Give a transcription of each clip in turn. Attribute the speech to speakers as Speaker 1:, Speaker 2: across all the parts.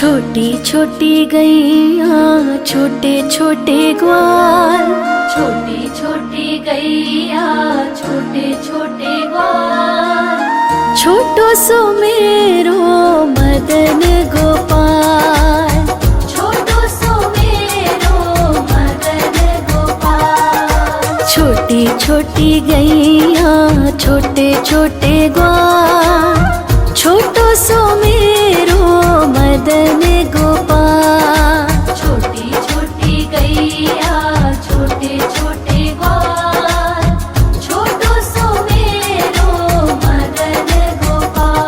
Speaker 1: छोटी छोटी गैया छोटे छोटे ग्वाल, छोटी छोटी गैया छोटे छोटे ग्वाल, छोटो सो मेरो मदन गोपाल, छोटो सो मेरो मदन गोपाल। छोटी छोटी गैया छोटे छोटे ग्वाल, छोटो सो मेरो मदन गोपाल। छोटी छोटी गैया छोटे छोटे ग्वाल, छोटो सो मेरो मदन गोपाल।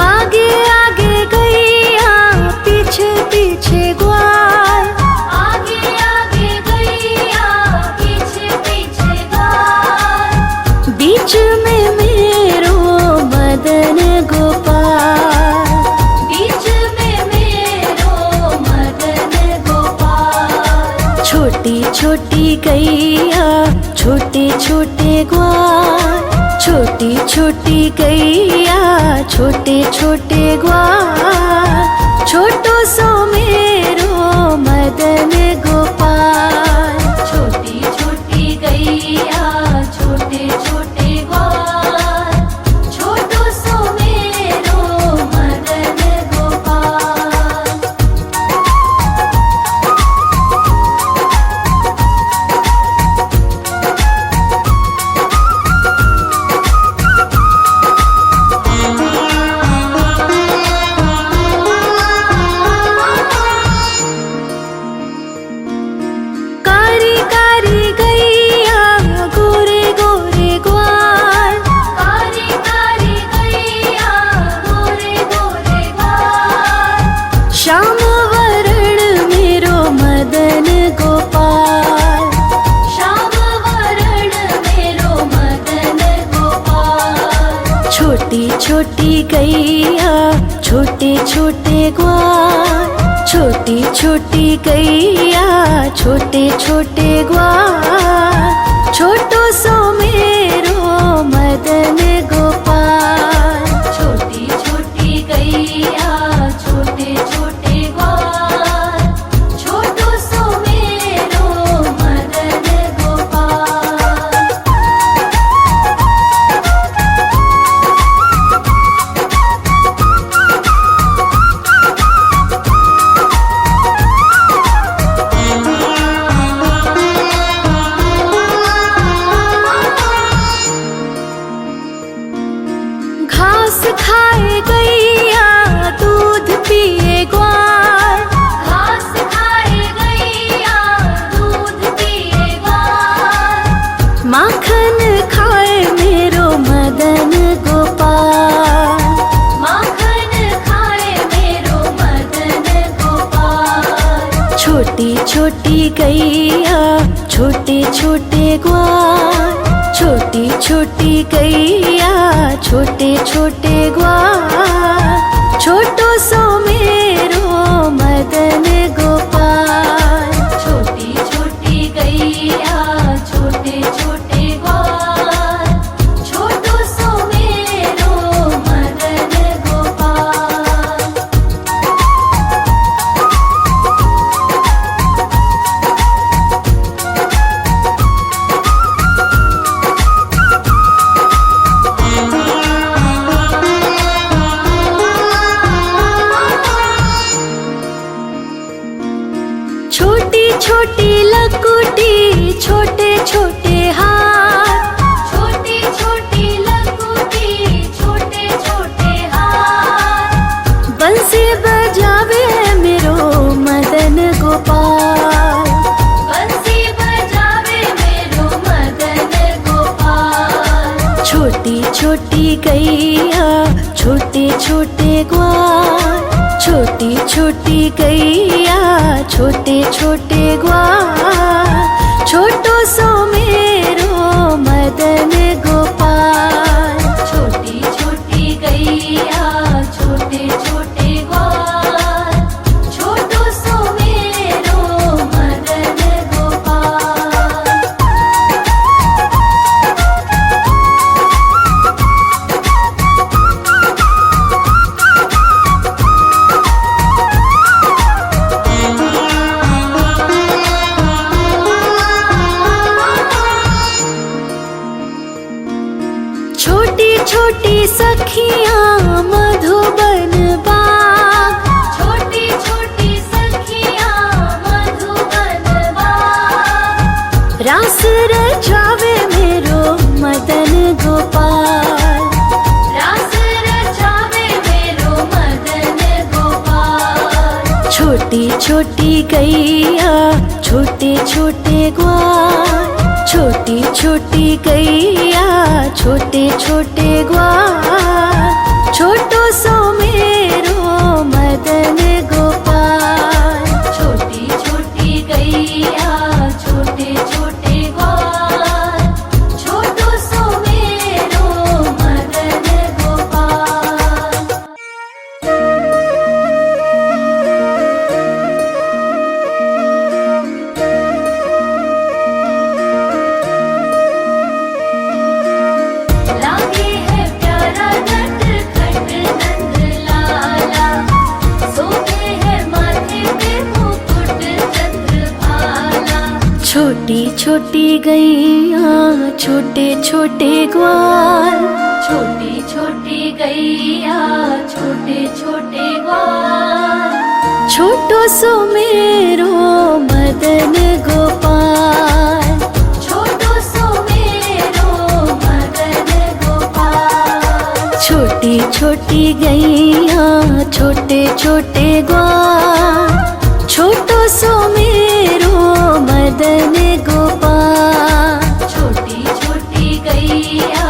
Speaker 1: आगे आगे गैया पीछे पीछे ग्वाल, आगे आगे गैया पीछे पीछे ग्वाल, बीच में मेरो मदन गोपाल, बीच में मेरो मदन गोपाल। छोटी छोटी गैया छोटे छोटे ग्वाल, छोटी छोटी गैया छोटे छोटे ग्वाल, छोटो सो मेरो मदन गोपाल। छोटी छोटी गैया छोटे छोटे ग्वाल, छोटो सो मेरो मदन गोपाल। कारी कारी गैया गोरे गोरे ग्वाल, कारी कारी गैया गोरे गोरे ग्वाल, श्याम वरण मेरो मदन गोपाल, श्याम वरण मेरो मदन गोपाल। छोटी छोटी गैया छोटे छोटे ग्वाल, छोटी छोटी गैया छोटे छोटे ग्वाल, छोटो सो मेरो मदन गोपाल। छोटी छोटी गैया छोटे छोटे ग्वाल, छोटो सो मेरो मदन गोपाल। घास खाए गैया दूध पिए ग्वाल, घास खाए गैया दूध पिए ग्वाल, माखन खाए मेरो मदन गोपाल, माखन खाए मेरो मदन गोपाल। छोटी छोटी गैया छोटे छोटे ग्वाल, छोटी छोटी गैया छोटे छोटे ग्वाल, छोटो सो मेरो मदन गोपाल। छोटी छोटी गैया छोटे छोटे ग्वाल, छोटो सो मेरो मदन गोपाल। छोटी छोटी लकुटी छोटे छोटे हाथ, छोटी छोटी लकुटी छोटे छोटे हाथ, बंसी बजावे मेरो मदन गोपाल, बंसी बजावे मेरो मदन गोपाल। छोटी छोटी गैया छोटे छोटे ग्वाल, छोटी छोटी गैया छोटे छोटे ग्वाल, छोटो सो मेरो मदन गोपाल। छोटी छोटी छोटी सखियाँ मधुबन बाग, छोटी छोटी सखियाँ मधुबन बाग। रास रचावे मेरो मदन गोपाल, रास रचावे मेरो मदन गोपाल। छोटी छोटी गैया छोटे छोटे ग्वाल, छोटी छोटी गैया छोटे छोटे ग्वाल। छोटो सो मेरो मदन गोपाल, छोटी छोटी गैया छोटे छोटे ग्वाल। छोटो सो मेरो मदन गोपाल। लागे है प्यारा नटखट नंद लाला, सोते है माथे पे मुकुट चंद्रभाला। छोटी छोटी गैया छोटे छोटे ग्वाल, छोटी छोटी गैया छोटे छोटे ग्वाल। छोटो सो मेरो मदन गोपाल, छोटो सो मेरो मदन गोपाल। छोटी छोटी गैया छोटे छोटे ग्वाल, छोटो सो मेरो मदन गोपाल। छोटी छोटी गैया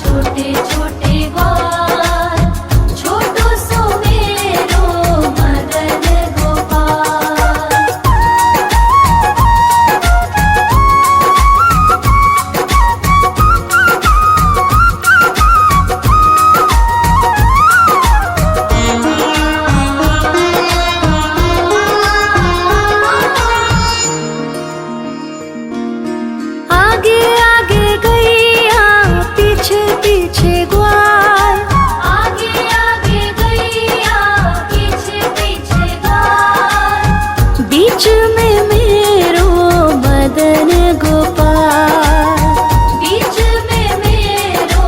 Speaker 1: छोटे छोटे ग्वाल, छोटो सो मेरो मदन गोपाल। आगे आगे गैया पीछे पीछे ग्वाल, आगे आगे गैया पीछे पीछे ग्वाल। बीच में मेरो मदन गोपाल, बीच में मेरो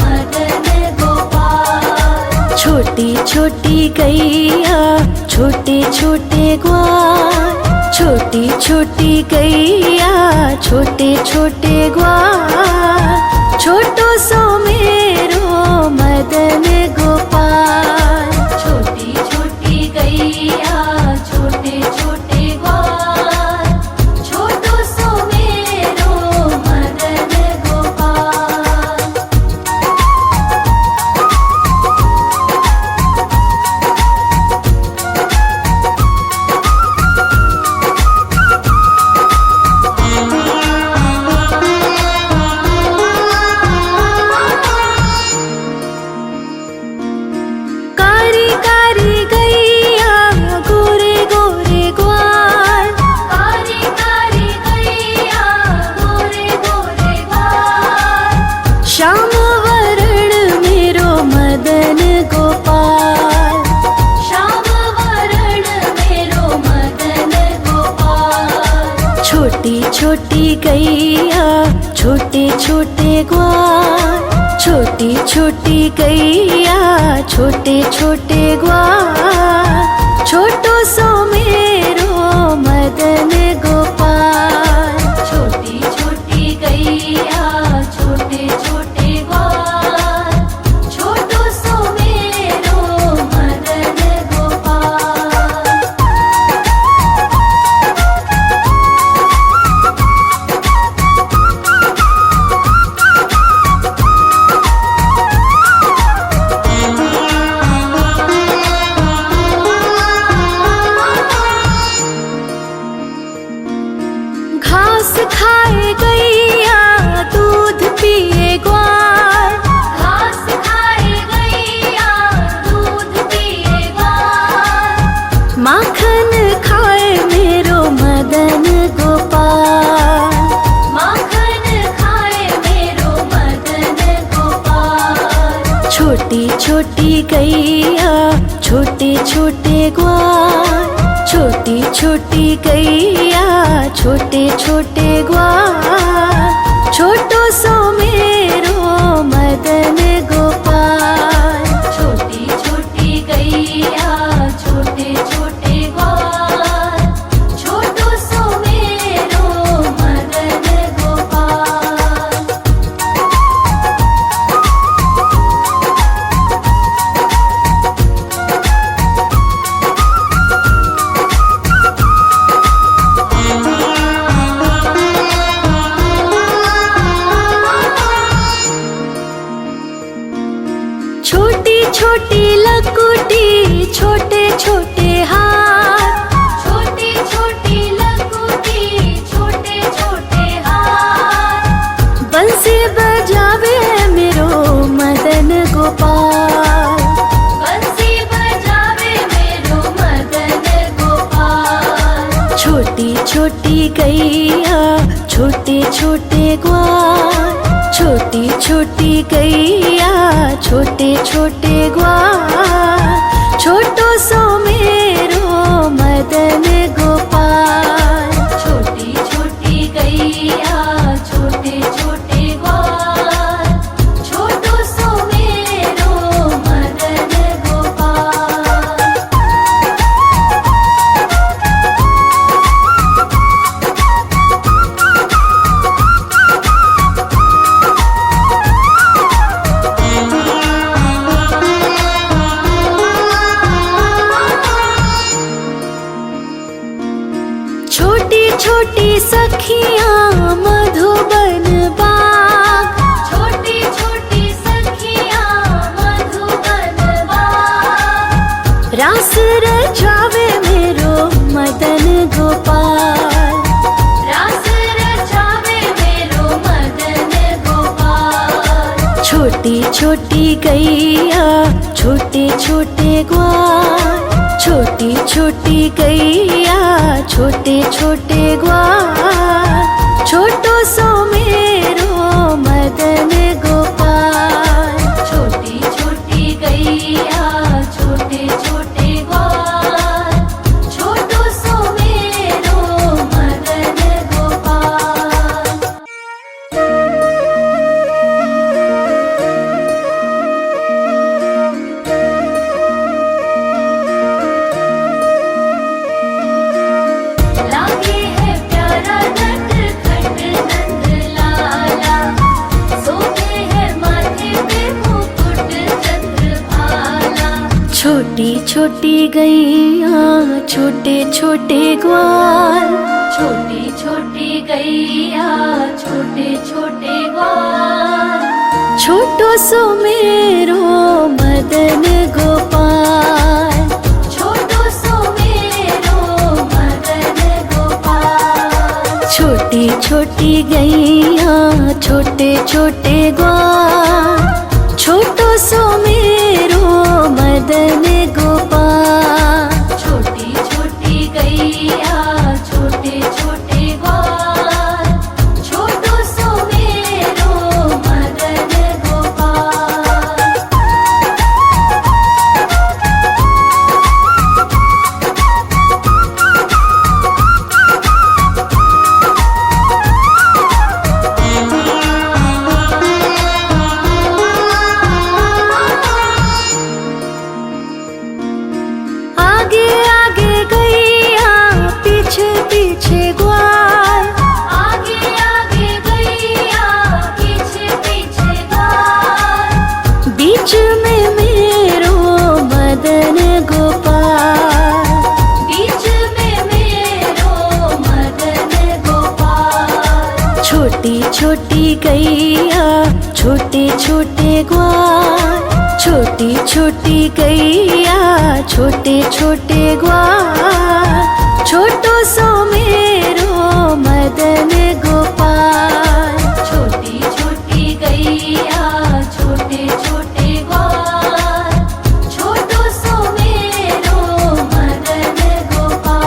Speaker 1: मदन गोपाल। छोटी छोटी गैया छोटे छोटे ग्वाल, छोटी छोटी गैया छोटे छोटे ग्वाल। छोटो सो मेरो मदन गोपाल, छोटी छोटी गैया छोटे छोटे ग्वाल। छोटो सो मेरो मदन गोपाल। कारी कारी गैया गोरे गोरे ग्वाल, कारी कारी गैया गोरे गोरे ग्वाल। श्याम वरण मेरो मदन गोपाल, श्याम वरण मेरो मदन गोपाल। छोटी छोटी गैया छोटे छोटे ग्वाल, छोटी छोटी गैया छोटे छोटे ग्वाल। छोटो सो मेरो मदन गोपाल, छोटी छोटी गैया छोटे छोटे ग्वाल। छोटो सो मेरो मदन गोपाल। घास खाए गैया दूध पिए ग्वाल, घास खाए गैया दूध पिए ग्वाल। माखन खाए मेरो मदन गोपाल, माखन खाए मेरो मदन गोपाल। छोटी छोटी गैया छोटे छोटे ग्वाल, छोटी छोटी गैया छोटे छोटे ग्वाल। छोटो सो मेरो मदन गोपाल। छोटी लकुटी छोटे छोटे हाथ, छोटी छोटी लकुटी छोटे छोटे हाथ, बंसी बजावे मेरो मदन गोपाल, बंसी बजावे मेरो मदन गोपाल। छोटी छोटी गैया छोटे छोटे ग्वाल, छोटी छोटी गैया छोटे छोटे ग्वाल, छोटो सो मेरो मदन गोपाल। छोटी छोटी गैया छोटे छोटे ग्वाल, छोटो सो मेरो मदन गोपाल। छोटी छोटी सखियाँ मधुबन बाग, छोटी छोटी सखियाँ मधुबन बाग, रास रचावे मेरो मदन गोपाल, रास रचावे मेरो मदन गोपाल। छोटी छोटी गैया छोटे छोटे ग्वाल, छोटी छोटी गैया छोटे छोटे ग्वाल, छोटो सो मेरो मदन गोपाल। छोटी छोटी गैया छोटे छोटे ग्वाल, छोटो सो मेरो मदन गोपाल। लागे है प्यारा नटखट नंद लाला, सोते है माथे पे मुकुट चंद्रभाला। छोटी छोटी गैया छोटे छोटे ग्वाल, छोटी छोटी गैया छोटे छोटे ग्वाल, छोटो सो मेरो मदन गोपाल, छोटो सो मेरो मदन गोपाल। छोटी छोटी गैया छोटे छोटे ग्वाल, छोटो सो मेरो मदन गोपाल। छोटी छोटी गैया छोटे छोटे ग्वाल, छोटो सो मेरो मदन गोपाल। आगे आगे गैया पीछे पीछे ग्वाल, आगे आगे गैया पीछे पीछे ग्वाल, बीच में मेरो मदन गोपाल, बीच में मेरो मदन गोपाल। छोटी छोटी गैया छोटे छोटे ग्वाल, छोटी छोटी गैया छोटे छोटे ग्वाल, छोटो सो मेरो मदन गोपाल। छोटी छोटी गैया छोटे छोटे ग्वाल, छोटो सो मेरो मदन गोपाल।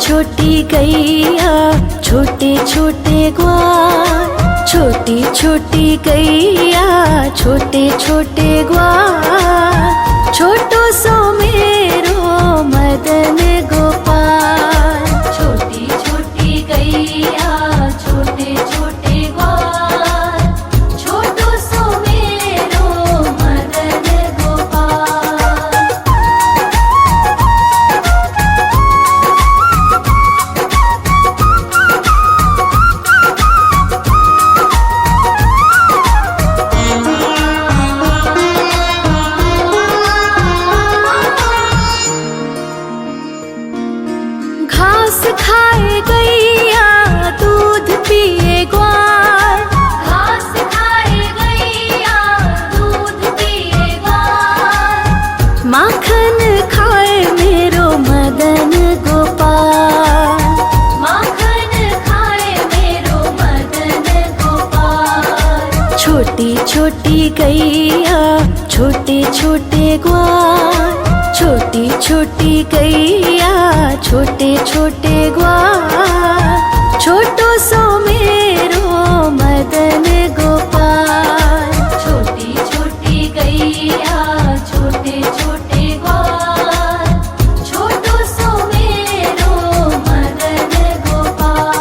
Speaker 1: छोटी गैया छोटे छोटे ग्वाल, छोटी छोटी गैया छोटे छोटे ग्वाल, छोटो सो मेरो मदन गो खाए मेरो मदन गोपाल, माखन खाए मेरो मदन गोपाल। छोटी छोटी गैया छोटे छोटे ग्वाल, छोटी छोटी गैया छोटे छोटे ग्वाल। छोटो सो मेरो मदन गोपाल, छोटी छोटी गैया छोटे छोटे ग्वाल। छोटो सो मेरो मदन गोपाल।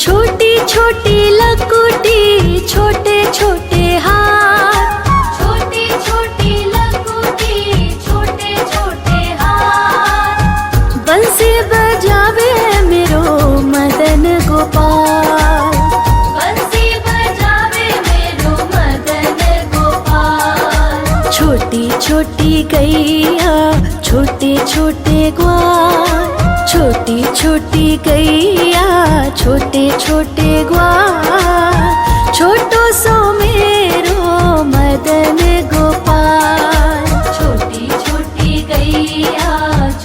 Speaker 1: छोटी छोटी लकुटी छोटे छोटे हाथ, छोटी छोटी लकुटी छोटे छोटे हाथ। बंसी बजावे मेरो मदन गोपाल, बंसी बजावे मेरो मदन गोपाल। छोटी छोटी गैया छोटे छोटे ग्वाल, छोटी छोटी गैया छोटे छोटे ग्वाल। छोटो सो मेरो मदन गोपाल, छोटी छोटी गैया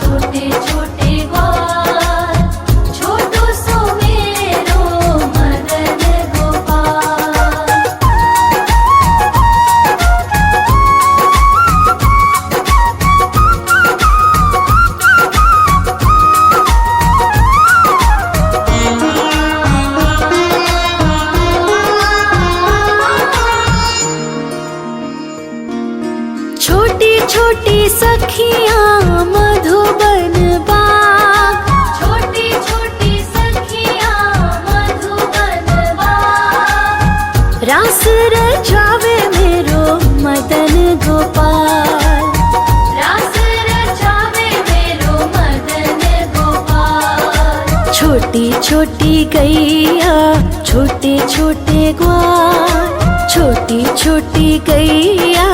Speaker 1: छोटे छोटे ग्वाल। छोटो सो मेरो मदन गोपाल। छोटी छोटी सखियाँ मधुबन बाग, छोटी छोटी सखियाँ मधुबन बाग। रास रचावे मेरो मदन गोपाल, रास रचावे मेरो मदन गोपाल। छोटी छोटी गैया छोटे छोटे ग्वाल, छोटी छोटी गैया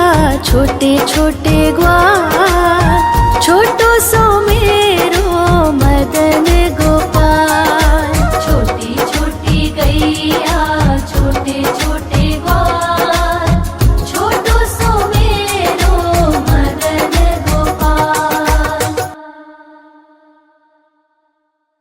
Speaker 1: छोटे छोटे ग्वाल।